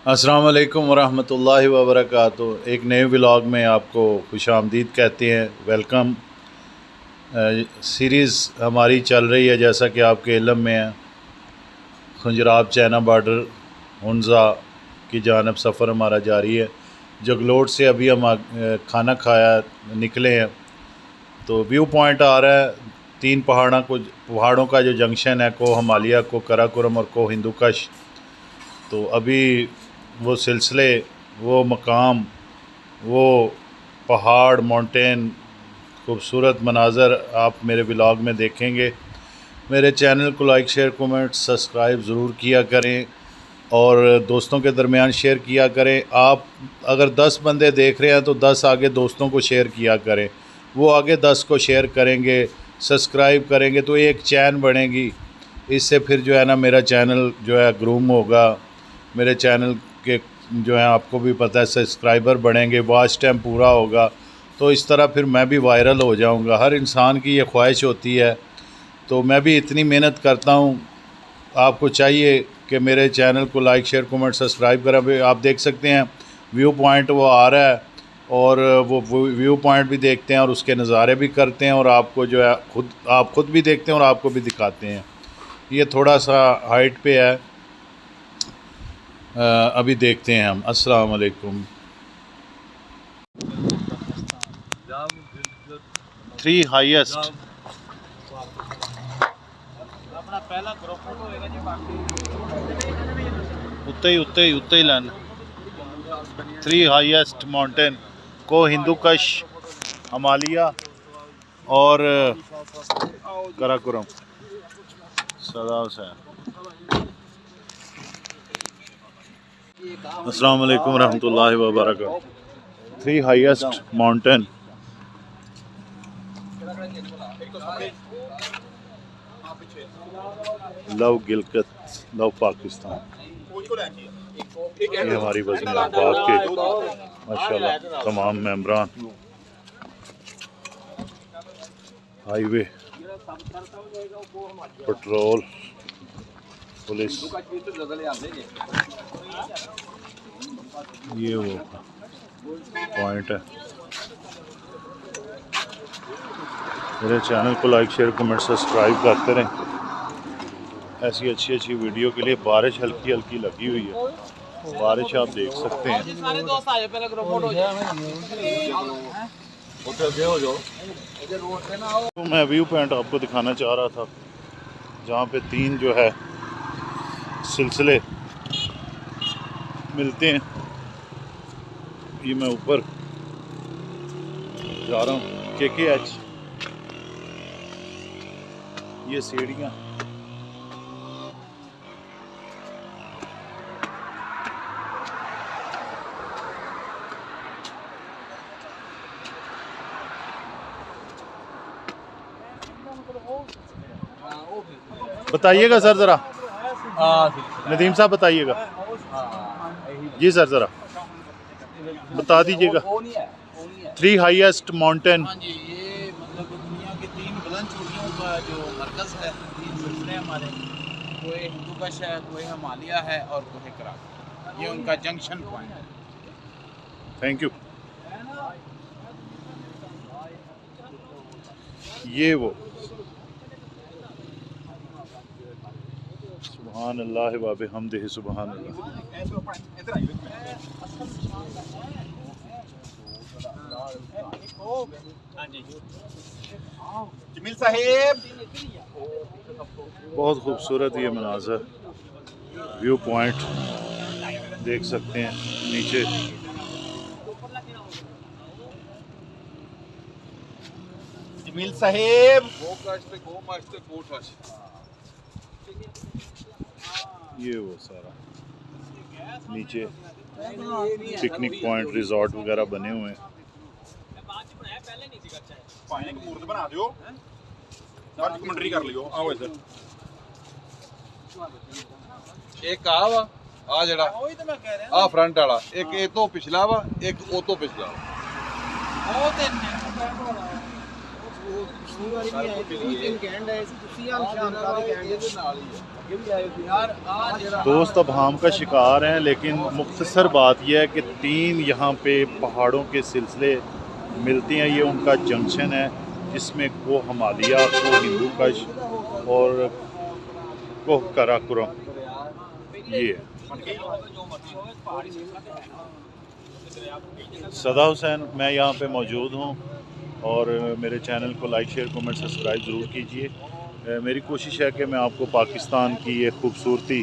अस्सलाम वालेकुम वरहमतुल्लाहि वबरकातुहू। एक नए व्लॉग में आपको खुशामदीद कहते हैं, वेलकम। सीरीज़ हमारी चल रही है, जैसा कि आपके इल्म में है। खंजराब चाइना बॉर्डर हुंजा की जानब सफ़र हमारा जारी है। जगलोट से अभी हम खाना खाया निकले हैं, तो व्यू पॉइंट आ रहा है। तीन पहाड़ों का जो जंक्शन है, को हिमालय, को कराकोरम और को हिंदुकश। तो अभी वो सिलसिले, वो मकाम, वो पहाड़, माउंटेन, खूबसूरत मनाज़र आप मेरे व्लॉग में देखेंगे। मेरे चैनल को लाइक, शेयर, कमेंट, सब्सक्राइब ज़रूर किया करें और दोस्तों के दरमियान शेयर किया करें। आप अगर 10 बंदे देख रहे हैं तो 10 आगे दोस्तों को शेयर किया करें, वो आगे 10 को शेयर करेंगे, सब्सक्राइब करेंगे तो एक चैन बनेगी। इससे फिर जो है ना, मेरा चैनल जो है ग्रूम होगा। मेरे चैनल के जो है, आपको भी पता है, सब्सक्राइबर बढ़ेंगे, वॉच टाइम पूरा होगा, तो इस तरह फिर मैं भी वायरल हो जाऊंगा। हर इंसान की ये ख्वाहिश होती है, तो मैं भी इतनी मेहनत करता हूँ। आपको चाहिए कि मेरे चैनल को लाइक, शेयर, कमेंट, सब्सक्राइब करें। आप देख सकते हैं व्यू पॉइंट वो आ रहा है, और वो व्यू पॉइंट भी देखते हैं और उसके नज़ारे भी करते हैं, और आपको जो है आप ख़ुद भी देखते हैं और आपको भी दिखाते हैं। ये थोड़ा सा हाइट पे है, अभी देखते हैं हम। अस्सलाम वालेकुम। 3 हाईएस्ट उत्ते ही लाना। 3 हाईएस्ट माउंटेन, को हिंदुकश, हिमालय और कराकोरम। सदा से अस्सलाम वालेकुम रहमतुल्लाहि व बरकातहू। 3 highest mountain, love Gilgit, love Pakistan. ये हमारी वज़न बाग के माशाल्लाह तमाम मेंबरान। हाईवे, पेट्रोल, पुलिस, ये वो पॉइंट है। मेरे चैनल को लाइक, शेयर, कमेंट, सब्सक्राइब करते रहें। ऐसी अच्छी वीडियो के लिए। बारिश हल्की हल्की लगी हुई है, बारिश आप देख सकते हैं। तो मैं व्यू पॉइंट आपको दिखाना चाह रहा था, जहाँ पे 3 जो है सिलसिले मिलते हैं। ये मैं ऊपर जा रहा हूँ, KKH। ये सीढ़ियाँ, बताइएगा सर ज़रा। नदीम साहब बताइएगा। जी सर, ज़रा बता दीजिएगा। 3 हाईएस्ट माउंटेन। ये मतलब दुनिया की 3 बुलंद चोटियों का जो मरकज़ है, 3 सिलसिले हमारे, कोई हिंदुकश है, कोई हिमालय है और कोई कराकोरम। ये उनका जंक्शन पॉइंट है। Thank you. ये वो सुभान अल्लाह व बिहम्दिही, सुभान अल्लाह। जमील साहेब, बहुत खूबसूरत ये मनाज़र, व्यू पॉइंट देख सकते हैं नीचे। जमील साहेब, ये वो सारा नीचे पिकनिक पॉइंट, रिजॉर्ट वगैरह बने हुए हैं। बना दियो, कमेंट्री कर लियो। आओ इधर। एक आ जड़ा आ फ्रंट वाला, एक ए तो पिछला वा, एक ओ तो पिछला। दोस्त अब हम का शिकार हैं, लेकिन मुख्तसर बात यह है कि 3 यहाँ पे पहाड़ों के सिलसिले मिलते हैं। ये उनका जंक्शन है जिसमें कोह हिमालय, कोह हिंदू कश और कोह काराकोरम ये है। सदा हुसैन मैं यहाँ पे मौजूद हूँ और मेरे चैनल को लाइक शेयर कमेंट सब्सक्राइब ज़रूर कीजिए। मेरी कोशिश है कि मैं आपको पाकिस्तान की ये खूबसूरती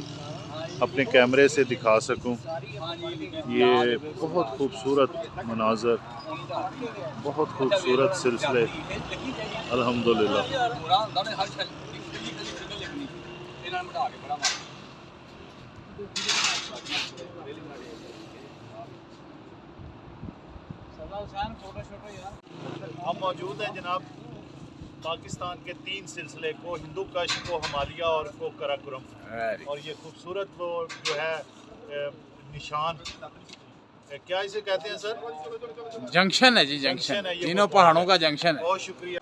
अपने कैमरे से दिखा सकूं। ये बहुत खूबसूरत मनाज़र, बहुत खूबसूरत सिलसिले अल्हम्दुलिल्लाह। हम मौजूद हैं जनाब पाकिस्तान के 3 सिलसिले को हिंदू कश, को हिमालय और को काराकोरम, और ये खूबसूरत वो जो है निशान क्या इसे कहते हैं सर? जंक्शन है जी, जंक्शन है, ये तीनों पहाड़ों का जंक्शन है। बहुत शुक्रिया।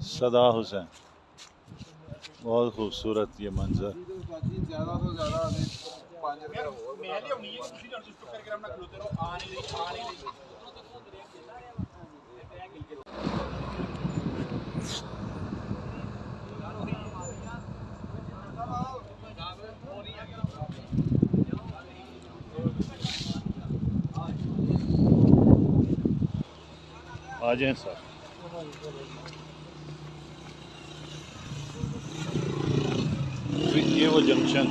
सदा हुसैन, बहुत खूबसूरत ये मंजर। आ जाएं सर। ये वो जंक्शन,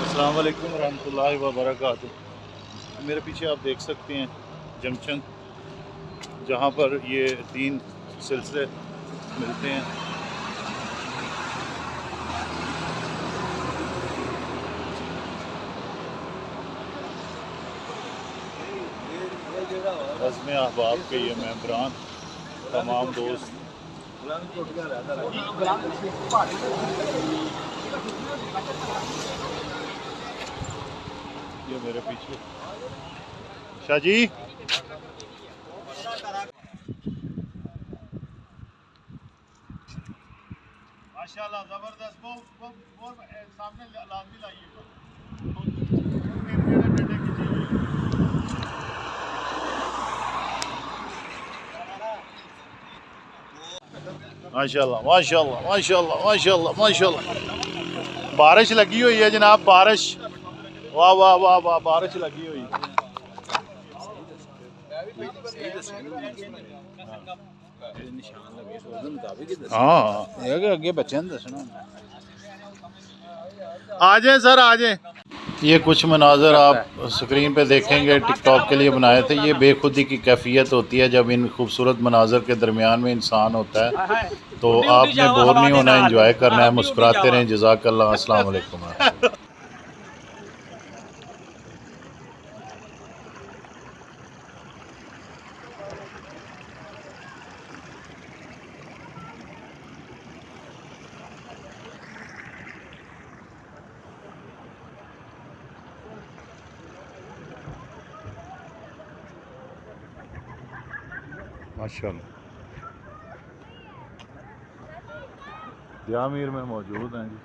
अस्सलाम वालेकुम रहमतुल्लाहि व बरकातुहू। मेरे पीछे आप देख सकते हैं जंक्शन, जहाँ पर ये 3 सिलसिले मिलते हैं। रज़्म अहबाब के ये मेंबरान, तमाम दोस्त ये मेरे पीछे शाह जी। माशाल्लाह ज़बरदस्त। वो सामने लाजमी लाइएगा। माशाल्लाह माशाल्लाह माशाल्लाह माशाल्लाह माशाल्लाह। बारिश लगी हुई है जनाब, बारिश, वाह वाह वाह वाह, बारिश लगी हुई। हाँ आगे बच्चे दसना। आ जाए सर, आ जाए। ये कुछ मनाजर आप स्क्रीन पे देखेंगे, टिकटॉक के लिए बनाए थे। ये बेखुदी की कैफियत होती है जब इन खूबसूरत मनाजर के दरमियान में इंसान होता है, तो आपने बोर नहीं होना, एंजॉय करना है, मुस्कुराते रहें। जज़ाकल्लाह। अस्सलाम वालेकुम। माशाल्लाह दियामीर में मौजूद हैं जी।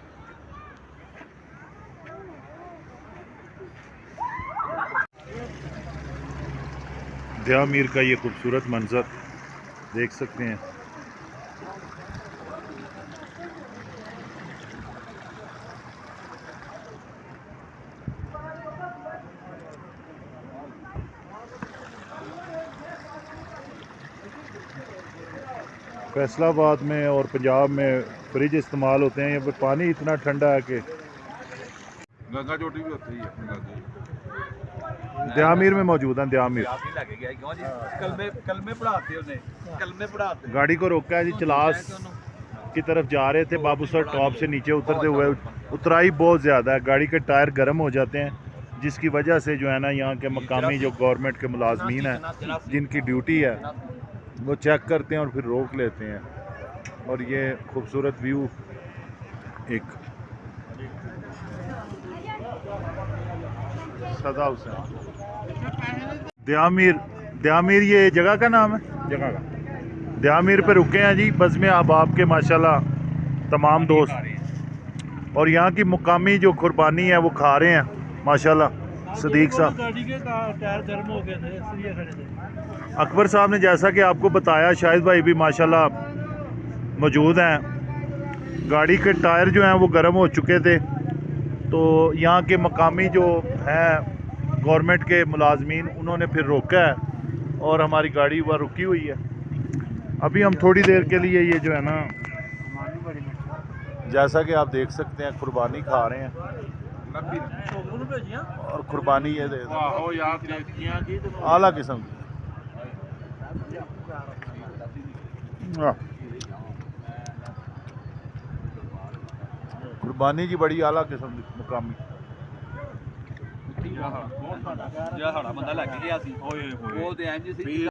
दियामीर का ये खूबसूरत मंजर देख सकते हैं। फैसलाबाद में और पंजाब में फ्रिज इस्तेमाल होते हैं। यहाँ पर पानी इतना ठंडा है कि गंगा चोटी भी होती है। दियामीर में मौजूद हैं। दियामीर लेके गया क्यों जी कलमे पढ़ाते उन्हें कलमे पढ़ाते गाड़ी को रोका है जी, चलास की तरफ जा रहे थे बाबू सर, टॉप से नीचे उतरते हुए उतराई बहुत ज़्यादा है, गाड़ी के टायर गर्म हो जाते हैं, जिसकी वजह से जो है ना यहाँ के मकामी जो गवर्नमेंट के मुलाजमीन हैं जिनकी ड्यूटी है वो चेक करते हैं और फिर रोक लेते हैं। और ये खूबसूरत व्यू एक सदा हुसैन दियामीर ये जगह का नाम है, जगह का दियामीर पे रुके हैं जी। बस में अब आपके माशाल्लाह तमाम दोस्त और यहाँ की मुकामी जो कुर्बानी है वो खा रहे हैं माशाल्लाह। सदीक साहब गाड़ी के टायर गर्म हो गए थे इसलिए खड़े थे। अकबर साहब ने जैसा कि आपको बताया, शाहिद भाई भी माशाल्लाह मौजूद हैं। गाड़ी के टायर जो हैं वो गर्म हो चुके थे, तो यहाँ के मकामी जो हैं गवर्नमेंट के मुलाजमीन उन्होंने फिर रोका है और हमारी गाड़ी वह रुकी हुई है। अभी हम थोड़ी देर के लिए ये जो है ना, जैसा कि आप देख सकते हैं कुर्बानी खा रहे हैं और कुर्बानी ये दे आला किस्म की। कुर्बानी जी बड़ी आला किस्म की मुकामी। ਜਿਹੜਾ ਸਾਡਾ ਬੰਦਾ ਲੱਗ ਗਿਆ ਸੀ ਉਹ ਤੇ ਐਮ ਜੀ ਸੀ